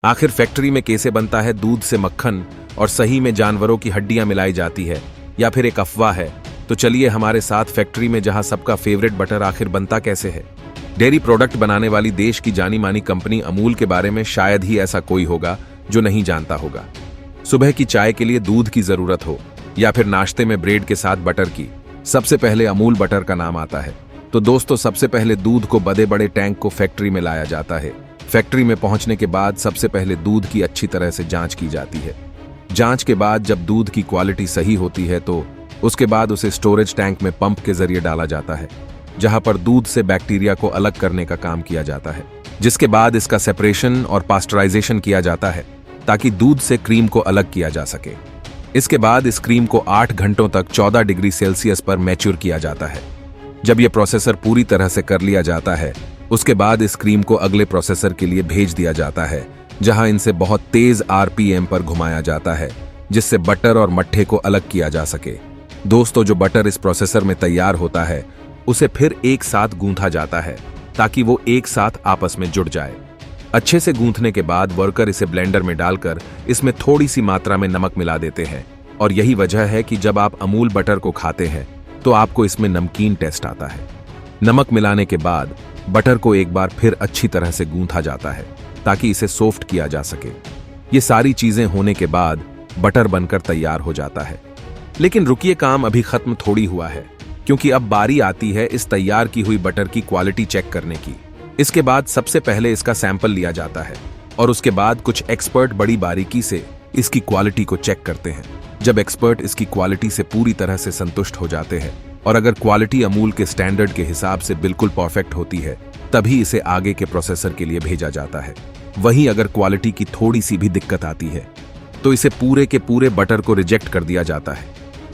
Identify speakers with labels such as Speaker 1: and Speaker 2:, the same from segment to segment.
Speaker 1: आखिर फैक्ट्री में कैसे बनता है दूध से मक्खन और सही में जानवरों की हड्डियां मिलाई जाती है या फिर एक अफवाह है? तो चलिए हमारे साथ फैक्ट्री में जहां सबका फेवरेट बटर आखिर बनता कैसे है। डेयरी प्रोडक्ट बनाने वाली देश की जानी मानी कंपनी अमूल के बारे में शायद ही ऐसा कोई होगा जो नहीं जानता होगा। सुबह की चाय के लिए दूध की जरूरत हो या फिर नाश्ते में ब्रेड के साथ बटर की, सबसे पहले अमूल बटर का नाम आता है। तो दोस्तों, सबसे पहले दूध को बड़े बड़े टैंक को फैक्ट्री में लाया जाता है। फैक्ट्री में पहुंचने के बाद सबसे पहले दूध की अच्छी तरह से जांच की जाती है। जांच के बाद जब दूध की क्वालिटी सही होती है तो उसके बाद उसे स्टोरेज टैंक में पंप के जरिए डाला जाता है, जहां पर दूध से बैक्टीरिया को अलग करने का काम किया जाता है, जिसके बाद इसका सेपरेशन और पास्चराइजेशन किया जाता है ताकि दूध से क्रीम को अलग किया जा सके। इसके बाद इस क्रीम को 8 घंटों तक 14 डिग्री सेल्सियस पर मैच्योर किया जाता है। जब यह प्रोसेसर पूरी तरह से कर लिया जाता है, उसके बाद इस क्रीम को अगले प्रोसेसर के लिए भेज दिया जाता है, जहां इनसे बहुत तेज आरपीएम पर घुमाया जाता है, जिससे बटर और मट्ठे को अलग किया जा सके। दोस्तों, जो बटर इस प्रोसेसर में तैयार होता है उसे फिर एक साथ गूंथा जाता है ताकि वो एक साथ आपस में जुड़ जाए। अच्छे से गूंथने के बाद वर्कर इसे ब्लेंडर में डालकर इसमें थोड़ी सी मात्रा में नमक मिला देते हैं, और यही वजह है कि जब आप अमूल बटर को खाते हैं तो आपको इसमें नमकीन टेस्ट आता है। नमक मिलाने के बाद बटर को एक बार फिर अच्छी तरह से गूंथा जाता है ताकि इसे सॉफ्ट किया जा सके। ये सारी चीजें होने के बाद बटर बनकर तैयार हो जाता है। लेकिन रुकिए, काम अभी खत्म थोड़ी हुआ है, क्योंकि अब बारी आती है इस तैयार की हुई बटर की क्वालिटी चेक करने की। इसके बाद सबसे पहले इसका सैंपल लिया जाता है और उसके बाद कुछ एक्सपर्ट बड़ी बारीकी से इसकी क्वालिटी को चेक करते हैं। जब एक्सपर्ट इसकी क्वालिटी से पूरी तरह से संतुष्ट हो जाते हैं और अगर क्वालिटी अमूल के स्टैंडर्ड के हिसाब से बिल्कुल परफेक्ट होती है, तभी इसे आगे के प्रोसेसर के लिए भेजा जाता है। वहीं अगर क्वालिटी की थोड़ी सी भी दिक्कत आती है तो इसे पूरे के पूरे बटर को रिजेक्ट कर दिया जाता है,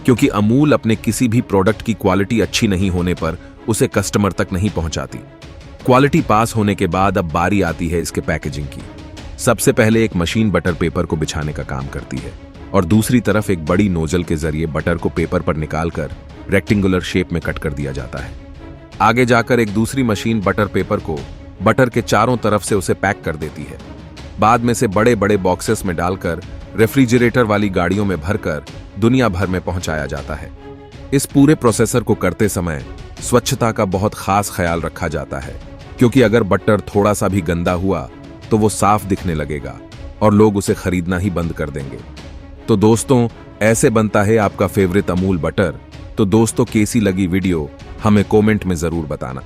Speaker 1: क्योंकि अमूल अपने किसी भी प्रोडक्ट की क्वालिटी अच्छी नहीं होने पर उसे कस्टमर तक नहीं पहुंचाती। क्वालिटी पास होने के बाद अब बारी आती है इसके पैकेजिंग की। सबसे पहले एक मशीन बटर पेपर को बिछाने का काम करती है और दूसरी तरफ एक बड़ी नोजल के जरिए बटर को पेपर पर निकालकर रेक्टेंगुलर शेप में कट कर दिया जाता है। आगे जाकर एक दूसरी मशीन बटर पेपर को बटर के चारों तरफ से उसे पैक कर देती है। बाद में से बड़े बड़े बॉक्सेस में डालकर रेफ्रिजरेटर वाली गाड़ियों में भरकर दुनिया भर में पहुंचाया जाता है। इस पूरे प्रोसेसर को करते समय स्वच्छता का बहुत खास ख्याल रखा जाता है, क्योंकि अगर बटर थोड़ा सा भी गंदा हुआ तो वो साफ दिखने लगेगा और लोग उसे खरीदना ही बंद कर देंगे। तो दोस्तों, ऐसे बनता है आपका फेवरेट अमूल बटर। तो दोस्तों, कैसी लगी वीडियो हमें कमेंट में जरूर बताना।